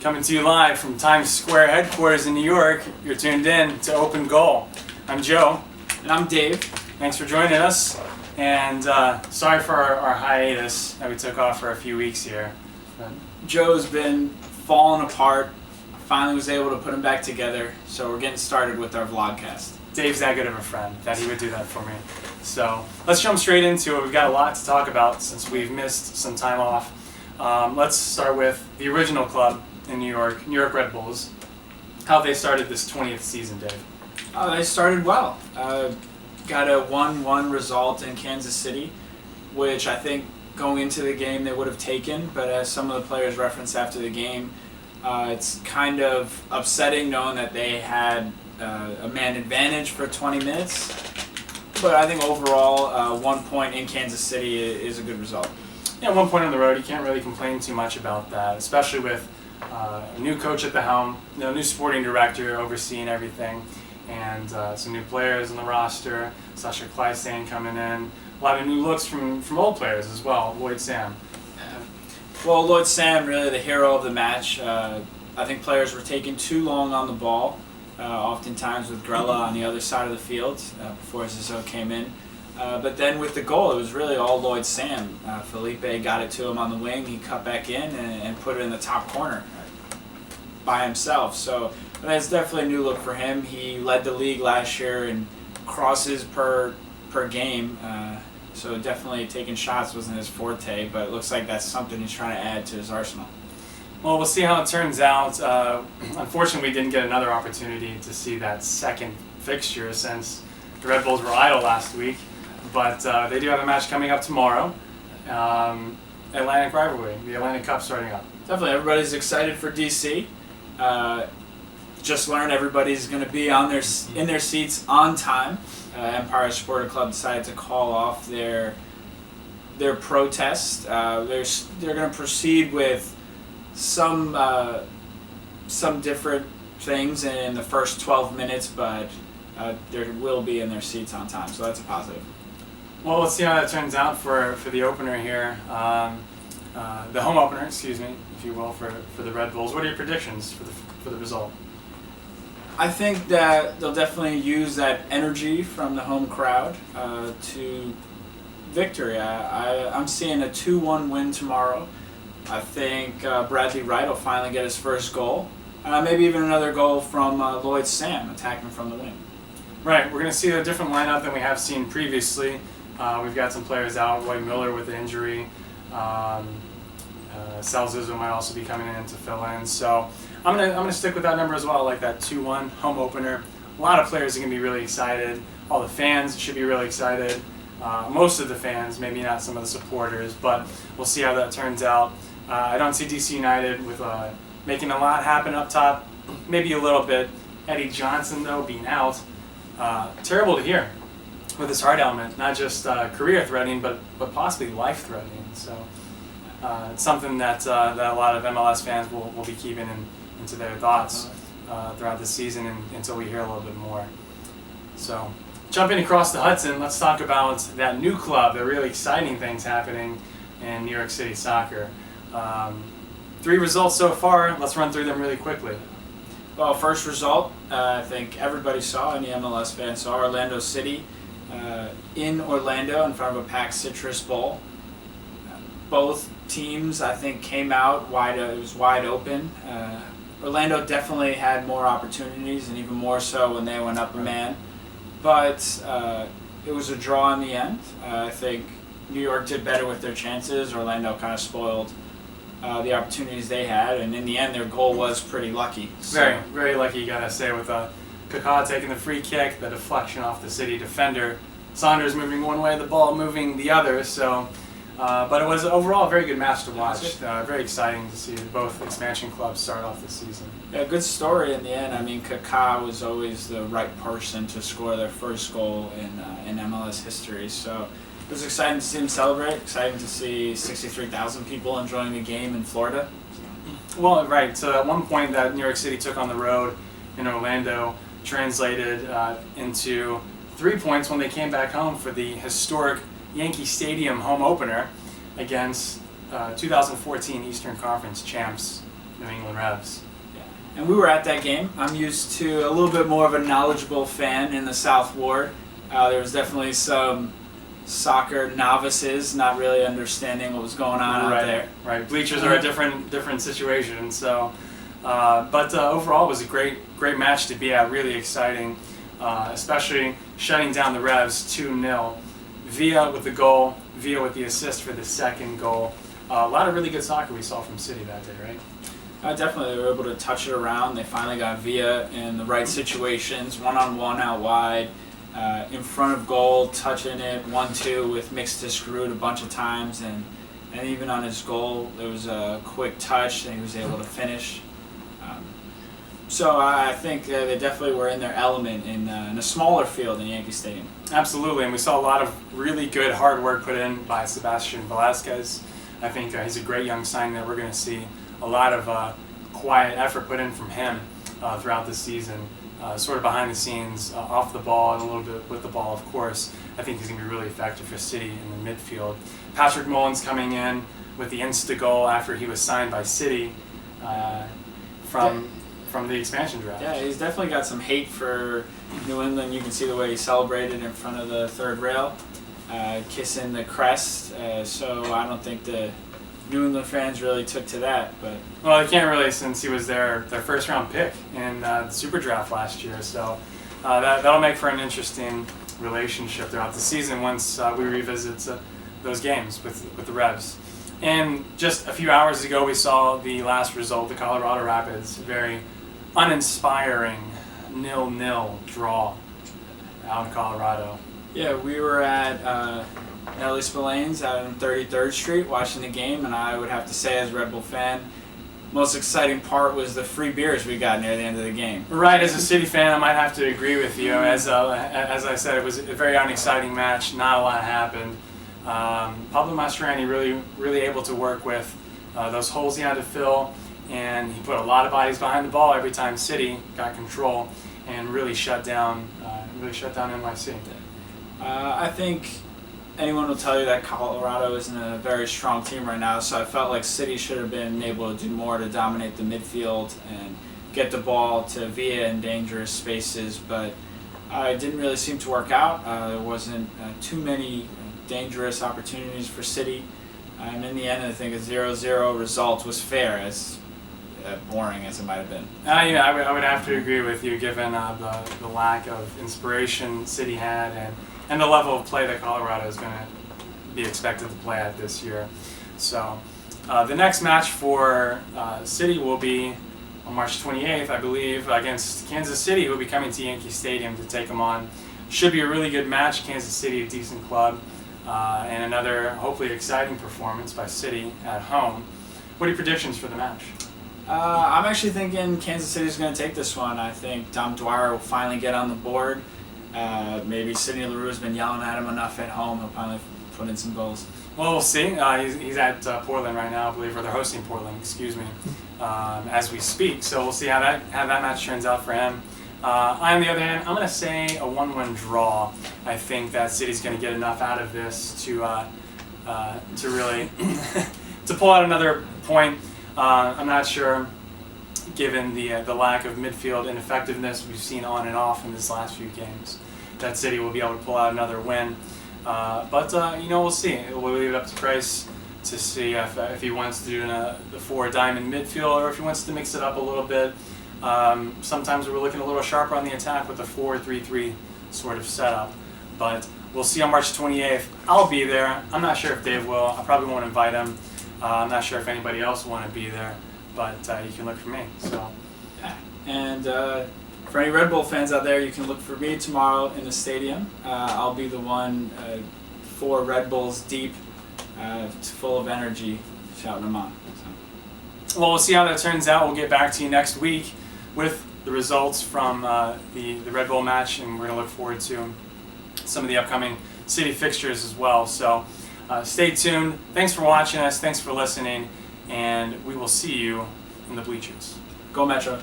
Coming to you live from Times Square headquarters in New York, you're tuned in to OpenGoal. I'm Joe. And I'm Dave. Thanks for joining us. And sorry for our hiatus that we took off for a few weeks here. Joe's been falling apart. Finally was able to put him back together, so we're getting started with our vlogcast. Dave's that good of a friend that he would do that for me. So let's jump straight into it. We've got a lot to talk about since we've missed some time off. Let's start with the original club in New York Red Bulls. How they started this 20th season, Dave? They started well. Got a 1-1 result in Kansas City, which I think going into the game they would have taken, but as some of the players referenced after the game, it's kind of upsetting knowing that they had a man advantage for 20 minutes. But I think overall, 1 point in Kansas City is a good result. Yeah, 1 point on the road, you can't really complain too much about that, especially with a new coach at the helm, new sporting director overseeing everything, and some new players on the roster, Sasha Kleistain coming in, a lot of new looks from old players as well, Lloyd Sam. Well, Lloyd Sam, really the hero of the match. I think players were taking too long on the ball, oftentimes with Grella on the other side of the field before Zizzo came in. But then with the goal, it was really all Lloyd Sam. Felipe got it to him on the wing, he cut back in and put it in the top corner by himself. So that's definitely a new look for him. He led the league last year in crosses per game. So definitely taking shots wasn't his forte, but it looks like that's something he's trying to add to his arsenal. Well, we'll see how it turns out. Unfortunately, we didn't get another opportunity to see that second fixture since the Red Bulls were idle last week. But they do have a match coming up tomorrow. Atlantic rivalry, the Atlantic Cup starting up. Definitely, everybody's excited for DC. Just learned everybody's going to be in their seats on time. Empire Sporting Club decided to call off their protest. They're going to proceed with some different things in the first 12 minutes, but they will be in their seats on time, so that's a positive. Well, let's see how that turns out for the opener here. The home opener, excuse me, if you will, for the Red Bulls. What are your predictions for the result? I think that they'll definitely use that energy from the home crowd to victory. I'm seeing a 2-1 win tomorrow. I think Bradley Wright will finally get his first goal. Maybe even another goal from Lloyd Sam attacking from the wing. Right, we're going to see a different lineup than we have seen previously. We've got some players out, Roy Miller with an injury. Salzizzo might also be coming in to fill in. So I'm gonna stick with that number as well. I like that 2-1 home opener. A lot of players are going to be really excited. All the fans should be really excited. Most of the fans, maybe not some of the supporters, but we'll see how that turns out. I don't see DC United with making a lot happen up top. Maybe a little bit. Eddie Johnson, though, being out. Terrible to hear with his heart element. Not just career-threatening, but possibly life-threatening. So it's something that a lot of MLS fans will be keeping into their thoughts throughout the season until we hear a little bit more. So jumping across the Hudson, let's talk about that new club, the really exciting things happening in New York City soccer. 3 results so far. Let's run through them really quickly. Well, first result, I think everybody saw, any MLS fan saw, Orlando City in Orlando in front of a packed Citrus Bowl. Both teams, I think, came out wide. It was wide open. Orlando definitely had more opportunities, and even more so when they went up a man. But it was a draw in the end. I think New York did better with their chances. Orlando kind of spoiled the opportunities they had, and in the end, their goal was pretty lucky. So. Very, very lucky, you gotta say, with Kaká taking the free kick, the deflection off the City defender, Saunders moving one way, the ball moving the other. So, but it was overall a very good match to watch. Very exciting to see both expansion clubs start off this season. Yeah, good story in the end. I mean, Kaká was always the right person to score their first goal in MLS history. So. It was exciting to see him celebrate, exciting to see 63,000 people enjoying the game in Florida. Well, right. So at one point that New York City took on the road in Orlando translated into 3 points when they came back home for the historic Yankee Stadium home opener against 2014 Eastern Conference champs New England Revs. And we were at that game. I'm used to a little bit more of a knowledgeable fan in the South Ward. There was definitely some soccer novices not really understanding what was going on out there. Right, bleachers are a different situation. So, but overall, it was a great match to be at. Really exciting, especially shutting down the Revs 2-0. Villa with the goal, Villa with the assist for the second goal. A lot of really good soccer we saw from City that day, right? Definitely, they were able to touch it around. They finally got Villa in the right situations, one-on-one out wide, in front of goal, touching it, 1-2 with mixed to Screwed a bunch of times, and even on his goal, there was a quick touch, and he was able to finish. So I think they definitely were in their element in a smaller field in Yankee Stadium. Absolutely, and we saw a lot of really good hard work put in by Sebastian Velasquez. I think he's a great young signing that we're going to see a lot of quiet effort put in from him throughout the season, sort of behind the scenes, off the ball, and a little bit with the ball, of course. I think he's going to be really effective for City in the midfield. Patrick Mullins coming in with the insta goal after he was signed by City from the expansion draft. Yeah, he's definitely got some hate for New England. You can see the way he celebrated in front of the third rail, kissing the crest. So I don't think the New England fans really took to that, but well, they can't really, since he was their first round pick in the Super Draft last year. So that'll make for an interesting relationship throughout the season once we revisit those games with the Revs. And just a few hours ago, we saw the last result, the Colorado Rapids, very uninspiring 0-0 draw out in Colorado. Yeah, we were at Nellie Spillane's out on 33rd Street watching the game, and I would have to say, as a Red Bull fan, most exciting part was the free beers we got near the end of the game. Right, as a City fan, I might have to agree with you. As I said, it was a very unexciting match. Not a lot happened. Pablo Mastroeni really able to work with those holes he had to fill, and he put a lot of bodies behind the ball every time City got control, and really shut down NYC. I think anyone will tell you that Colorado isn't a very strong team right now, so I felt like City should have been able to do more to dominate the midfield and get the ball to Villa in dangerous spaces, but it didn't really seem to work out. There wasn't too many dangerous opportunities for City, and in the end, I think a 0-0 result was fair, as boring as it might have been. Yeah, I would have to agree with you, given the lack of inspiration City had and the level of play that Colorado is going to be expected to play at this year. So the next match for City will be on March 28th, I believe, against Kansas City, who will be coming to Yankee Stadium to take them on. Should be a really good match. Kansas City, a decent club, and another hopefully exciting performance by City at home. What are your predictions for the match? I'm actually thinking Kansas City is going to take this one. I think Dom Dwyer will finally get on the board. Maybe Sidney LaRue has been yelling at him enough at home. He'll finally put in some goals. Well, we'll see. He's at Portland right now, I believe, or they're hosting Portland, as we speak. So we'll see how that match turns out for him. I, on the other hand, I'm going to say a 1-1 draw. I think that City's going to get enough out of this to really to pull out another point. I'm not sure, given the lack of midfield ineffectiveness we've seen on and off in these last few games, that City will be able to pull out another win. But we'll see. We'll leave it up to Price to see if he wants to do the 4-diamond midfield or if he wants to mix it up a little bit. Sometimes we're looking a little sharper on the attack with a 4-3-3 sort of setup. But we'll see on March 28th. I'll be there. I'm not sure if Dave will. I probably won't invite him. I'm not sure if anybody else will want to be there, but you can look for me. So, yeah. And for any Red Bull fans out there, you can look for me tomorrow in the stadium. I'll be the one 4 Red Bulls deep, full of energy, shouting them on. So. Well, we'll see how that turns out. We'll get back to you next week with the results from the Red Bull match, and we're going to look forward to some of the upcoming City fixtures as well. So. Stay tuned. Thanks for watching us. Thanks for listening. And we will see you in the bleachers. Go Metro.